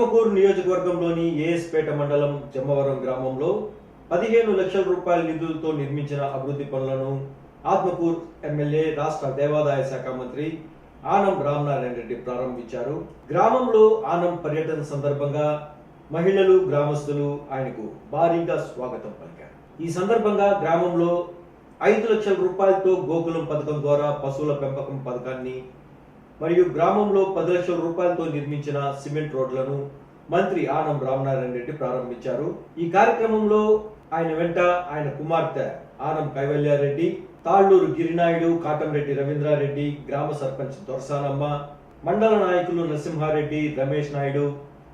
ఆత్మకూరు నియోజకవర్గంలోని ఏఎస్పేట మండలం జమ్మవరం గ్రామంలో 15 లక్షల రూపాయల నిధులతో నిర్మించిన అభివృద్ధి పనులను ఆత్మకూరు ఎమ్మెల్యే రాష్ట్ర దేవాదాయ శాఖ మంత్రి ఆనం రామనారాయణ రెడ్డి ప్రారంభించారు. గ్రామంలో ఆనం పర్యటన సందర్భంగా మహిళలు, గ్రామస్తులు ఆయనకు భారీగా స్వాగతం పలికారు. ఈ సందర్భంగా గ్రామంలో 5 లక్షల రూపాయలతో గోకులం పథకం ద్వారా పశువుల పెంపకం పథకాన్ని మరియు గ్రామంలో 10 లక్షల రూపాయలతో నిర్మించిన సిమెంట్ రోడ్లను మంత్రి ఆనం రామనారాయణ రెడ్డి ప్రారంభించారు. ఈ కార్యక్రమంలో ఆయన వెంట ఆయన కుమార్తె ఆనం కైవల్యారెడ్డి, తాళ్లూరు గిరినాయుడు, కాటంరెడ్డి రవీంద్రారెడ్డి, గ్రామ సర్పంచ్ దొరసానమ్మ, మండల నాయకులు నరసింహారెడ్డి, రమేష్ నాయుడు,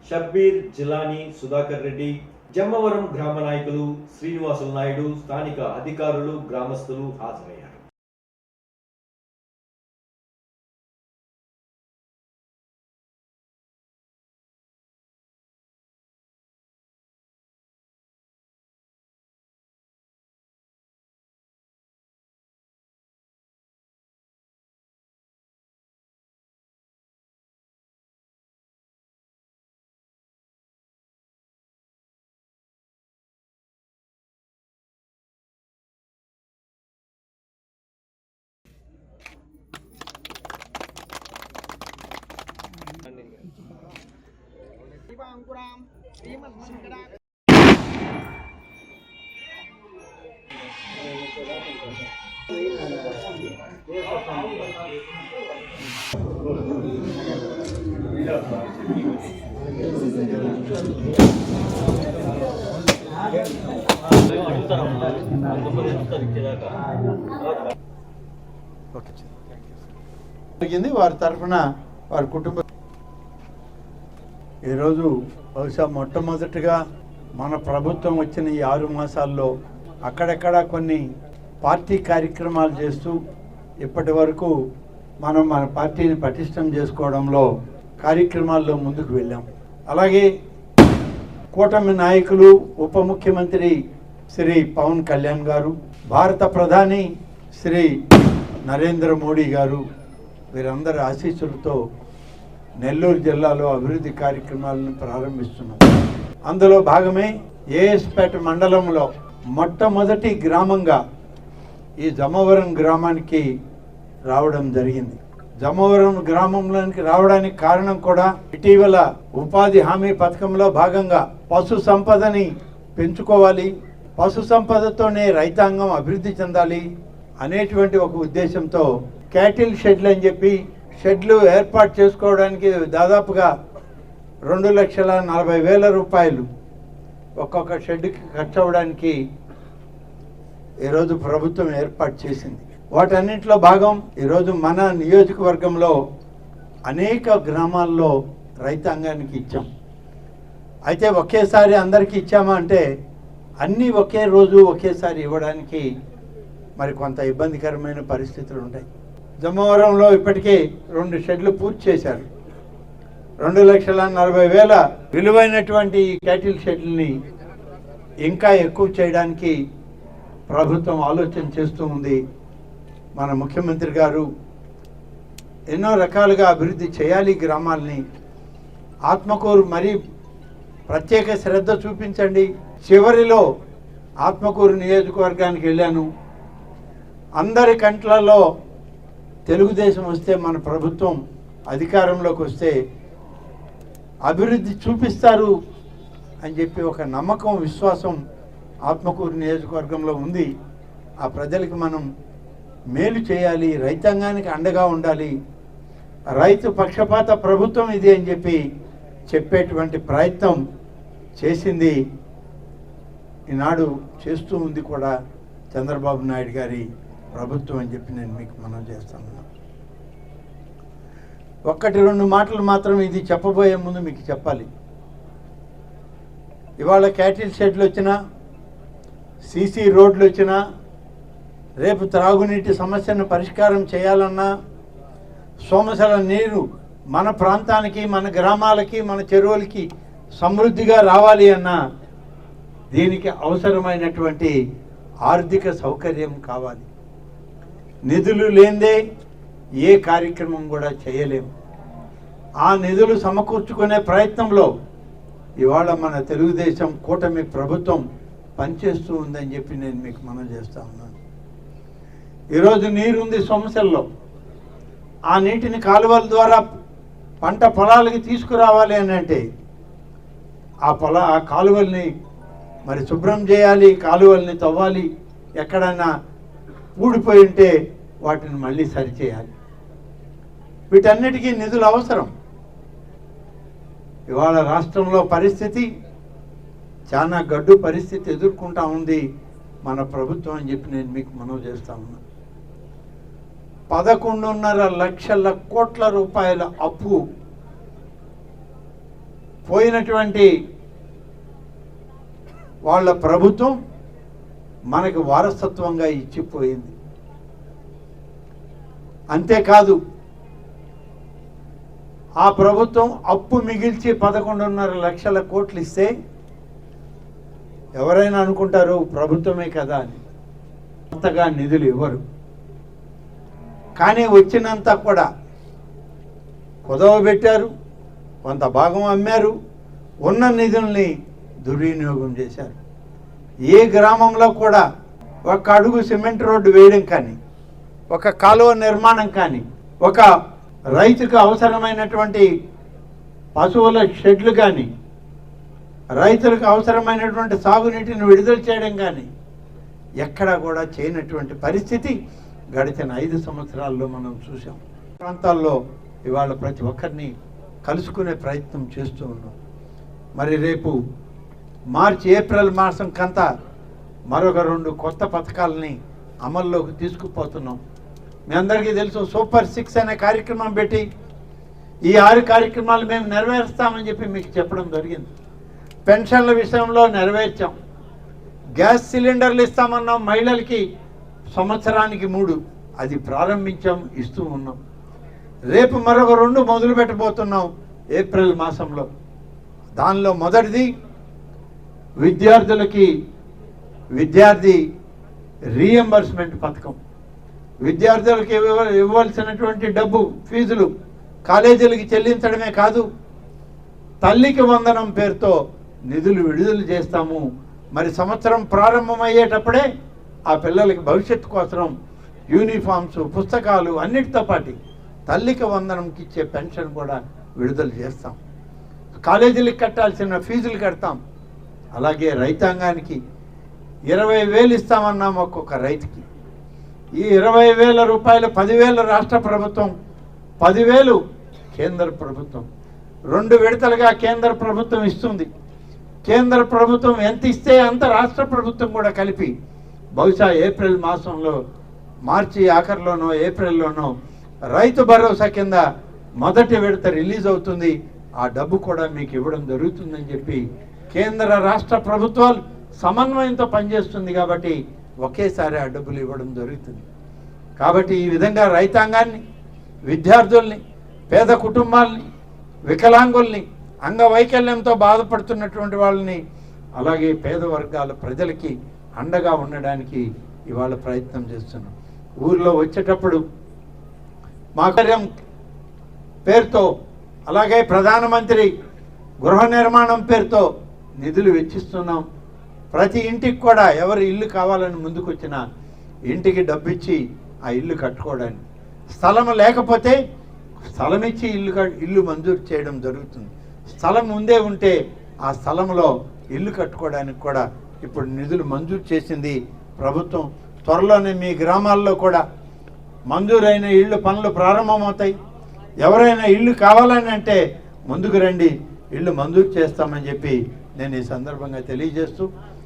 షబ్బీర్, జిలానీ, సుధాకర్ రెడ్డి, జమ్మవరం గ్రామ నాయకులు శ్రీనివాసులు నాయుడు, స్థానిక అధికారులు, గ్రామస్తులు హాజరయ్యారు. వారి తరఫున వారి కుటుంబ ఈరోజు బహుశా మొట్టమొదటిగా మన ప్రభుత్వం వచ్చిన ఈ 6 మాసాల్లో అక్కడక్కడ కొన్ని పార్టీ కార్యక్రమాలు చేస్తూ ఇప్పటి వరకు మనం మన పార్టీని పటిష్టం చేసుకోవడంలో కార్యక్రమాల్లో ముందుకు వెళ్ళాం. అలాగే కూటమి నాయకులు, ఉప ముఖ్యమంత్రి శ్రీ పవన్ కళ్యాణ్ గారు, భారత ప్రధాని శ్రీ నరేంద్ర మోడీ గారు, వీరందరి ఆశీస్సులతో నెల్లూరు జిల్లాలో అభివృద్ధి కార్యక్రమాలను ప్రారంభిస్తున్నాం. అందులో భాగమే ఏఎస్పేట మండలంలో మొట్టమొదటి గ్రామంగా ఈ జమ్మవరం గ్రామానికి రావడం జరిగింది. జమ్మవరం గ్రామంలోనికి రావడానికి కారణం కూడా ఇటీవల ఉపాధి హామీ పథకంలో భాగంగా పశు సంపదని పెంచుకోవాలి, పశు సంపదతోనే రైతాంగం అభివృద్ధి చెందాలి అనేటువంటి ఒక ఉద్దేశంతో క్యాటిల్ షెడ్లు అని చెప్పి షెడ్లు ఏర్పాటు చేసుకోవడానికి దాదాపుగా 2,40,000 రూపాయలు ఒక్కొక్క షెడ్కి ఖర్చు అవ్వడానికి ఈరోజు ప్రభుత్వం ఏర్పాటు చేసింది. వాటన్నింటిలో భాగం ఈరోజు మన నియోజకవర్గంలో అనేక గ్రామాల్లో రైతాంగానికి ఇచ్చాం. అయితే ఒకేసారి అందరికీ ఇచ్చామా అంటే అన్నీ ఒకే రోజు ఒకేసారి ఇవ్వడానికి మరి కొంత ఇబ్బందికరమైన పరిస్థితులు ఉంటాయి. జమ్మవరంలో ఇప్పటికే 2 షెడ్లు పూర్తి చేశారు. 2,40,000 విలువైనటువంటి క్యాటిల్ షెడ్లని ఇంకా ఎక్కువ చేయడానికి ప్రభుత్వం ఆలోచన చేస్తూ ఉంది. మన ముఖ్యమంత్రి గారు ఎన్నో రకాలుగా అభివృద్ధి చేయాలి గ్రామాలని. ఆత్మకూరు మరీ ప్రత్యేక శ్రద్ధ చూపించండి. చివరిలో ఆత్మకూరు నియోజకవర్గానికి వెళ్ళాను. అందరి కంట్లలో తెలుగుదేశం వస్తే, మన ప్రభుత్వం అధికారంలోకి వస్తే అభివృద్ధి చూపిస్తారు అని చెప్పి ఒక నమ్మకం, విశ్వాసం ఆత్మకూరు నియోజకవర్గంలో ఉంది. ఆ ప్రజలకు మనం మేలు చేయాలి, రైతాంగానికి అండగా ఉండాలి, రైతు పక్షపాత ప్రభుత్వం ఇది అని చెప్పి చెప్పేటువంటి ప్రయత్నం చేసింది, ఈనాడు చేస్తూ ఉంది కూడా చంద్రబాబు నాయుడు గారి ప్రభుత్వం అని చెప్పి నేను మీకు మనం చేస్తాను. 1-2 మాటలు మాత్రం ఇది చెప్పబోయే ముందు మీకు చెప్పాలి. ఇవాళ క్యాటిల్ షెడ్లు వచ్చినా, సీసీ రోడ్లు వచ్చినా, రేపు త్రాగునీటి సమస్యను పరిష్కారం చేయాలన్నా, సోమశల నీరు మన ప్రాంతానికి, మన గ్రామాలకి, మన చెరువులకి సమృద్ధిగా రావాలి అన్నా దీనికి అవసరమైనటువంటి ఆర్థిక సౌకర్యం కావాలి. నిధులు లేనిదే ఏ కార్యక్రమం కూడా చేయలేము. ఆ నిధులు సమకూర్చుకునే ప్రయత్నంలో ఇవాళ మన తెలుగుదేశం కూటమి ప్రభుత్వం పనిచేస్తూ ఉందని చెప్పి నేను మీకు మనవి చేస్తా ఉన్నాను. ఈరోజు నీరుంది సమస్యల్లో, ఆ నీటిని కాలువల ద్వారా పంట పొలాలకి తీసుకురావాలి అని అంటే ఆ కాలువల్ని మరి శుభ్రం చేయాలి, కాలువల్ని తవ్వాలి, ఎక్కడైనా ఊడిపోయి ఉంటే వాటిని మళ్ళీ సరిచేయాలి. వీటన్నిటికీ నిధులు అవసరం. ఇవాళ రాష్ట్రంలో పరిస్థితి చాలా గడ్డు పరిస్థితి ఎదుర్కొంటా ఉంది మన ప్రభుత్వం అని చెప్పి నేను మీకు మనవి చేస్తా ఉన్నా. 11.5 లక్షల కోట్ల రూపాయల అప్పు పోయినటువంటి వాళ్ళ ప్రభుత్వం మనకు వారసత్వంగా ఇచ్చిపోయింది. అంతేకాదు ఆ ప్రభుత్వం అప్పు మిగిల్చి 11.5 లక్షల కోట్లు ఇస్తే ఎవరైనా అనుకుంటారు ప్రభుత్వమే కదా అని. అంతగా నిధులు ఇవ్వరు. కానీ వచ్చినంత కూడా కుదవబెట్టారు, కొంత భాగం అమ్మారు, ఉన్న నిధుల్ని దుర్వినియోగం చేశారు. ఏ గ్రామంలో కూడా ఒక అడుగు సిమెంట్ రోడ్డు వేయడం కానీ, ఒక కాలువ నిర్మాణం కానీ, ఒక రైతుకు అవసరమైనటువంటి పశువుల షెడ్లు కానీ, రైతులకు అవసరమైనటువంటి సాగునీటిని విడుదల చేయడం కానీ ఎక్కడా కూడా చేయనటువంటి పరిస్థితి గడిచిన 5 సంవత్సరాల్లో మనం చూసాం. ప్రాంతాల్లో ఇవాళ ప్రతి ఒక్కరిని కలుసుకునే ప్రయత్నం చేస్తూ ఉన్నాం. మరి రేపు మార్చి ఏప్రిల్ మాసం కంతా మరొక 2 కొత్త పథకాలని అమల్లోకి తీసుకుపోతున్నాం. మీ అందరికీ తెలుసు, సూపర్ 6 అనే కార్యక్రమం పెట్టి ఈ 6 కార్యక్రమాలు మేము నెరవేరుస్తామని చెప్పి మీకు చెప్పడం జరిగింది. పెన్షన్ల విషయంలో నెరవేర్చాం. గ్యాస్ సిలిండర్లు ఇస్తామన్నాం, మహిళలకి సంవత్సరానికి 3, అది ప్రారంభించాం, ఇస్తూ ఉన్నాం. రేపు మరొక 2 మొదలు పెట్టబోతున్నాం ఏప్రిల్ మాసంలో. దానిలో మొదటిది విద్యార్థి రీఎంబర్స్మెంట్ పథకం. విద్యార్థులకు ఇవ్వాల్సినటువంటి డబ్బు ఫీజులు కాలేజీలకి చెల్లించడమే కాదు, తల్లికి వందనం పేరుతో నిధులు విడుదల చేస్తాము. మరి సంవత్సరం ప్రారంభమయ్యేటప్పుడే ఆ పిల్లలకి భవిష్యత్తు కోసం యూనిఫామ్స్, పుస్తకాలు అన్నిటితో పాటు తల్లికి వందనంకి ఇచ్చే పెన్షన్ కూడా విడుదల చేస్తాం. కాలేజీలకు కట్టాల్సిన ఫీజులు కడతాం. అలాగే రైతాంగానికి 20,000 ఇస్తామన్నాం ఒక్కొక్క రైతుకి. ఈ 20,000 రూపాయలు 10,000 రాష్ట్ర ప్రభుత్వం, 10,000 కేంద్ర ప్రభుత్వం. 2 విడతలుగా కేంద్ర ప్రభుత్వం ఇస్తుంది. కేంద్ర ప్రభుత్వం ఎంత ఇస్తే అంత రాష్ట్ర ప్రభుత్వం కూడా కలిపి బహుశా ఏప్రిల్ మాసంలో, మార్చి ఆఖరిలోనో ఏప్రిల్లోనో రైతు భరోసా కింద మొదటి విడత రిలీజ్ అవుతుంది. ఆ డబ్బు కూడా మీకు ఇవ్వడం జరుగుతుందని చెప్పి కేంద్ర రాష్ట్ర ప్రభుత్వాలు సమన్వయంతో పనిచేస్తుంది కాబట్టి ఒకేసారి ఆ డబ్బులు ఇవ్వడం జరుగుతుంది. కాబట్టి ఈ విధంగా రైతాంగాన్ని, విద్యార్థుల్ని, పేద కుటుంబాలని, వికలాంగుల్ని, అంగవైకల్యంతో బాధపడుతున్నటువంటి వాళ్ళని, అలాగే పేద వర్గాల ప్రజలకి అండగా ఉండడానికి ఇవాళ ప్రయత్నం చేస్తున్నాం. ఊర్లో వచ్చేటప్పుడు మా కార్యం పేరుతో, అలాగే ప్రధానమంత్రి గృహ నిర్మాణం పేరుతో నిధులు వెచ్చిస్తున్నాం. ప్రతి ఇంటికి కూడా ఎవరు ఇల్లు కావాలని ముందుకు వచ్చినా ఇంటికి డబ్బిచ్చి ఆ ఇల్లు కట్టుకోవడానికి, స్థలం లేకపోతే స్థలం ఇచ్చి ఇల్లు మంజూరు చేయడం జరుగుతుంది. స్థలం ముందే ఉంటే ఆ స్థలంలో ఇల్లు కట్టుకోవడానికి కూడా ఇప్పుడు నిధులు మంజూరు చేసింది ప్రభుత్వం. త్వరలోనే మీ గ్రామాల్లో కూడా మంజూరైన ఇళ్ళు పనులు ప్రారంభమవుతాయి. ఎవరైనా ఇల్లు కావాలని అంటే ముందుకు రండి, ఇల్లు మంజూరు చేస్తామని చెప్పి నేను ఈ సందర్భంగా తెలియజేస్తూ